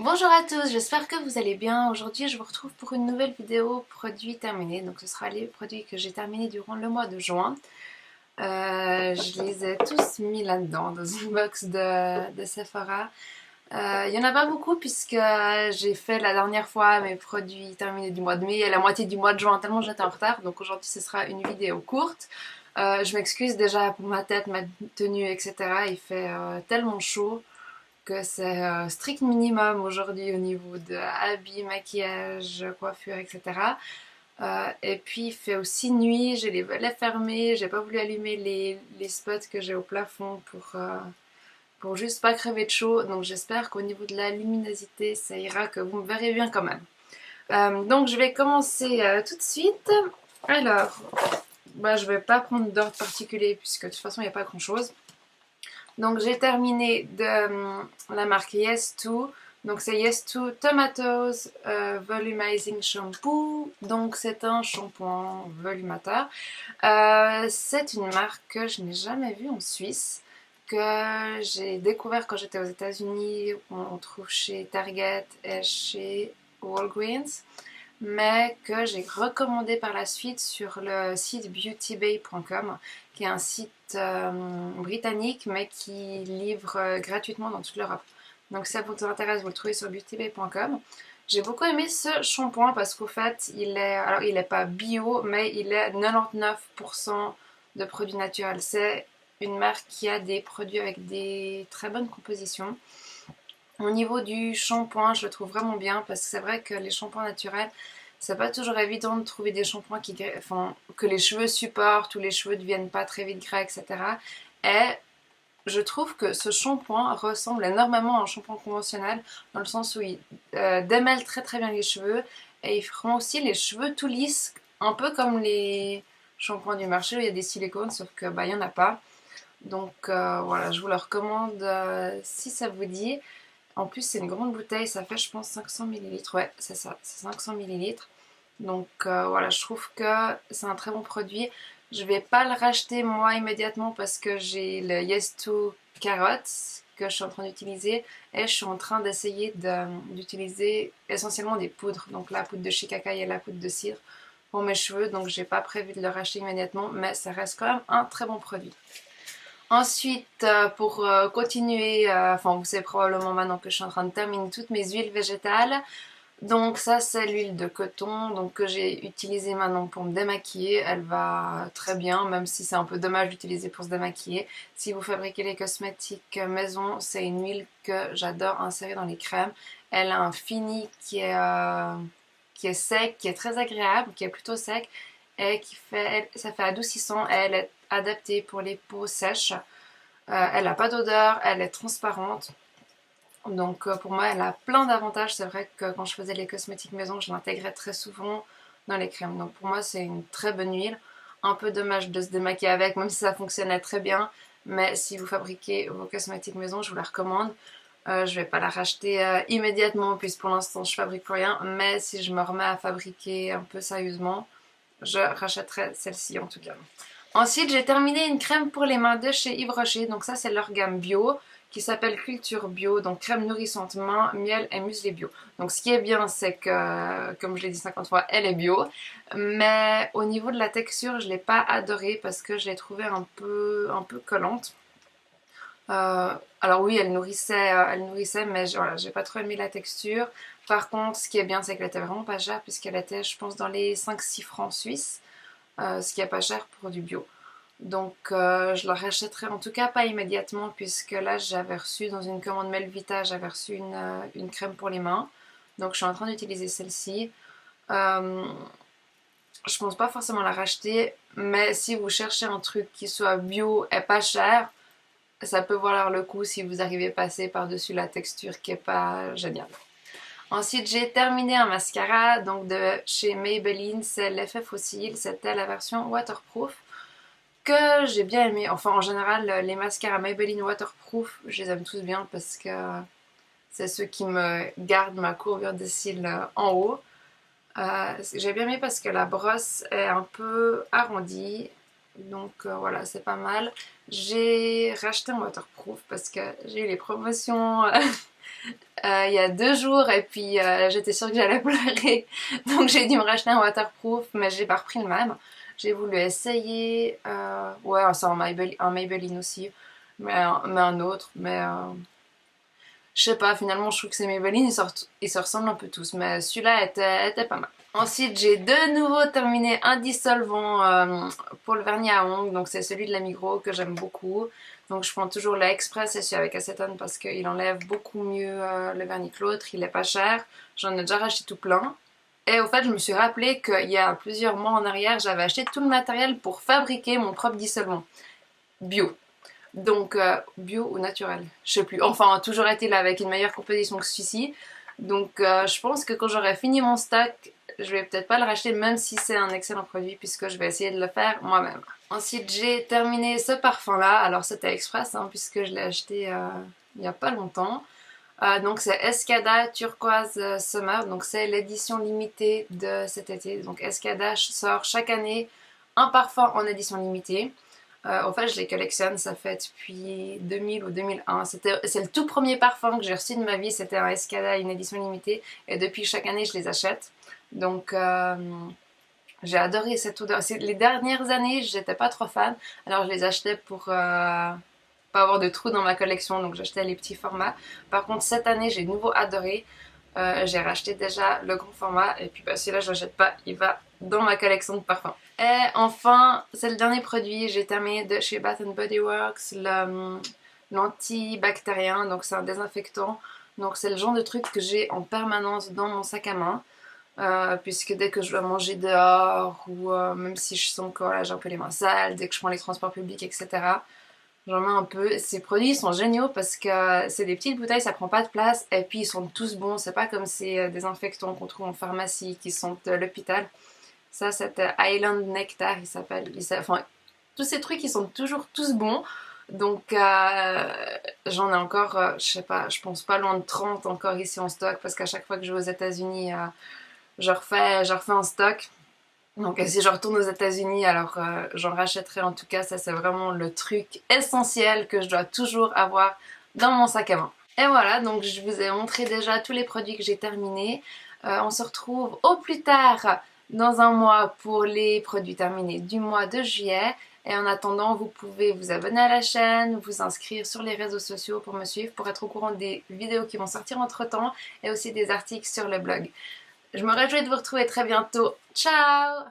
Bonjour à tous, j'espère que vous allez bien. Aujourd'hui, je vous retrouve pour une nouvelle vidéo produits terminés. Donc, ce sera les produits que j'ai terminés durant le mois de juin. Je les ai tous mis là-dedans, dans une box de Sephora. Il y en a pas beaucoup puisque j'ai fait la dernière fois mes produits terminés du mois de mai et la moitié du mois de juin tellement j'étais en retard. Donc aujourd'hui, ce sera une vidéo courte. Je m'excuse déjà pour ma tête, ma tenue, etc. Il fait tellement chaud que c'est strict minimum aujourd'hui au niveau de habits, maquillage, coiffure, etc. Et puis il fait aussi nuit, j'ai les volets fermés, j'ai pas voulu allumer les spots que j'ai au plafond pour juste pas crever de chaud. Donc j'espère qu'au niveau de la luminosité ça ira, que vous me verrez bien quand même. Donc je vais commencer tout de suite. Alors, je vais pas prendre d'ordre particulier puisque de toute façon il n'y a pas grand chose. Donc j'ai terminé de la marque Yes2. Donc c'est Yes2 Tomatoes Volumizing Shampoo. Donc c'est un shampoing volumateur. C'est une marque que je n'ai jamais vue en Suisse, que j'ai découvert quand j'étais aux États-Unis. On trouve chez Target et chez Walgreens, mais que j'ai recommandé par la suite sur le site beautybay.com, qui est un site britannique mais qui livre gratuitement dans toute l'Europe. Donc si ça vous intéresse, vous le trouvez sur beautybay.com. J'ai beaucoup aimé ce shampoing parce qu'au fait, il est pas bio, mais il est 99% de produits naturels. C'est une marque qui a des produits avec des très bonnes compositions. Au niveau du shampoing, je le trouve vraiment bien parce que c'est vrai que les shampoings naturels, c'est pas toujours évident de trouver des shampoings que les cheveux supportent ou les cheveux ne deviennent pas très vite gras, etc. Et je trouve que ce shampoing ressemble énormément à un shampoing conventionnel dans le sens où il démêle très très bien les cheveux et il rend aussi les cheveux tout lisses, un peu comme les shampoings du marché où il y a des silicones, sauf que il y en a pas. Donc voilà, je vous le recommande si ça vous dit. En plus, c'est une grande bouteille, ça fait, je pense, 500 millilitres. Ouais, c'est ça, c'est 500 millilitres. Donc voilà, je trouve que c'est un très bon produit. Je vais pas le racheter moi immédiatement parce que j'ai le Yes2 Carrots que je suis en train d'utiliser et je suis en train d'essayer d'utiliser essentiellement des poudres. Donc la poudre de shikakai et la poudre de cire pour mes cheveux. Donc j'ai pas prévu de le racheter immédiatement, mais ça reste quand même un très bon produit. Ensuite, pour continuer, enfin vous savez probablement maintenant que je suis en train de terminer toutes mes huiles végétales. Donc ça c'est l'huile de coton donc que j'ai utilisée maintenant pour me démaquiller. Elle va très bien, même si c'est un peu dommage d'utiliser pour se démaquiller. Si vous fabriquez les cosmétiques maison, c'est une huile que j'adore insérer dans les crèmes. Elle a un fini qui est sec, qui est très agréable, qui est plutôt sec et ça fait adoucissant. Et elle est adaptée pour les peaux sèches. Elle n'a pas d'odeur, elle est transparente. Donc pour moi, elle a plein d'avantages. C'est vrai que quand je faisais les cosmétiques maison, je l'intégrais très souvent dans les crèmes. Donc pour moi, c'est une très bonne huile. Un peu dommage de se démaquiller avec, même si ça fonctionnait très bien. Mais si vous fabriquez vos cosmétiques maison, je vous la recommande. Je vais pas la racheter immédiatement, puisque pour l'instant, je fabrique plus rien. Mais si je me remets à fabriquer un peu sérieusement, je rachèterai celle-ci en tout cas. Ensuite, j'ai terminé une crème pour les mains de chez Yves Rocher. Donc ça, c'est leur gamme bio qui s'appelle Culture Bio. Donc crème nourrissante main, miel et muesli bio. Donc ce qui est bien, c'est que, comme je l'ai dit 50 fois, elle est bio. Mais au niveau de la texture, je ne l'ai pas adorée parce que je l'ai trouvée un peu collante. Alors oui, elle nourrissait, mais voilà, j'ai pas trop aimé la texture. Par contre, ce qui est bien, c'est qu'elle était vraiment pas chère puisqu'elle était, je pense, dans les 5-6 francs suisses. Ce qui est pas cher pour du bio. Donc je la rachèterai en tout cas pas immédiatement puisque là j'avais reçu dans une commande Melvita, j'avais reçu une crème pour les mains. Donc je suis en train d'utiliser celle-ci. Euh, je pense pas forcément la racheter, mais si vous cherchez un truc qui soit bio et pas cher, ça peut valoir le coup si vous arrivez à passer par-dessus la texture qui est pas géniale. Ensuite, j'ai terminé un mascara donc de chez Maybelline, c'est l'effet fossile, c'était la version waterproof que j'ai bien aimé. Enfin, en général, les mascaras Maybelline waterproof, je les aime tous bien parce que c'est ceux qui me gardent ma courbure de cils en haut. J'ai bien aimé parce que la brosse est un peu arrondie. Donc voilà, c'est pas mal. J'ai racheté un waterproof parce que j'ai eu les promotions il y a 2 jours et puis j'étais sûre que j'allais pleurer. Donc j'ai dû me racheter un waterproof, mais j'ai pas repris le même. J'ai voulu essayer, ouais, c'est un Maybelline aussi, mais un autre. Mais je sais pas, finalement je trouve que ces Maybelline ils se ressemblent un peu tous, mais celui-là était pas mal. Ensuite, j'ai de nouveau terminé un dissolvant pour le vernis à ongles. Donc, c'est celui de la Migros que j'aime beaucoup. Donc, je prends toujours la Express et celui avec acétone parce qu'il enlève beaucoup mieux le vernis que l'autre. Il est pas cher. J'en ai déjà racheté tout plein. Et au fait, je me suis rappelé qu'il y a plusieurs mois en arrière, j'avais acheté tout le matériel pour fabriquer mon propre dissolvant. Bio. Donc, bio ou naturel, je sais plus. Enfin, toujours est-il avec une meilleure composition que celui-ci. Donc, je pense que quand j'aurai fini mon stock, je vais peut-être pas le racheter, même si c'est un excellent produit, puisque je vais essayer de le faire moi-même. Ensuite, j'ai terminé ce parfum-là. Alors, c'était express, hein, puisque je l'ai acheté il y a pas longtemps. Donc, c'est Escada Turquoise Summer. Donc, c'est l'édition limitée de cet été. Donc, Escada sort chaque année un parfum en édition limitée. En fait, je les collectionne, ça fait depuis 2000 ou 2001. C'est le tout premier parfum que j'ai reçu de ma vie, c'était un Escada, une édition limitée. Et depuis chaque année, je les achète. Donc, j'ai adoré cette odeur. Les dernières années, j'étais pas trop fan. Alors, je les achetais pour pas avoir de trous dans ma collection. Donc, j'achetais les petits formats. Par contre, cette année, j'ai de nouveau adoré. J'ai racheté déjà le grand format. Et puis, bah, celui-là, je l'achète pas. Il va dans ma collection de parfums. Et enfin, c'est le dernier produit. J'ai terminé de chez Bath Body Works l'antibactérien. Donc, c'est un désinfectant. Donc, c'est le genre de truc que j'ai en permanence dans mon sac à main. Puisque dès que je dois manger dehors ou même si je sens que voilà, j'ai un peu les mains sales, dès que je prends les transports publics, etc., j'en mets un peu. Ces produits sont géniaux parce que c'est des petites bouteilles, ça prend pas de place et puis ils sont tous bons. C'est pas comme ces désinfectants qu'on trouve en pharmacie qui sont de l'hôpital. Ça, c'est Island Nectar, il s'appelle. Enfin, tous ces trucs, ils sont toujours tous bons. Donc, j'en ai encore, je sais pas, je pense pas loin de 30 encore ici en stock parce qu'à chaque fois que je vais aux États-Unis, je refais un stock. Donc si je retourne aux États-Unis, alors j'en rachèterai en tout cas. Ça, c'est vraiment le truc essentiel que je dois toujours avoir dans mon sac à main. Et voilà, donc je vous ai montré déjà tous les produits que j'ai terminés. On se retrouve au plus tard dans un mois pour les produits terminés du mois de juillet. Et en attendant, vous pouvez vous abonner à la chaîne, vous inscrire sur les réseaux sociaux pour me suivre, pour être au courant des vidéos qui vont sortir entre temps et aussi des articles sur le blog. Je me réjouis de vous retrouver très bientôt. Ciao!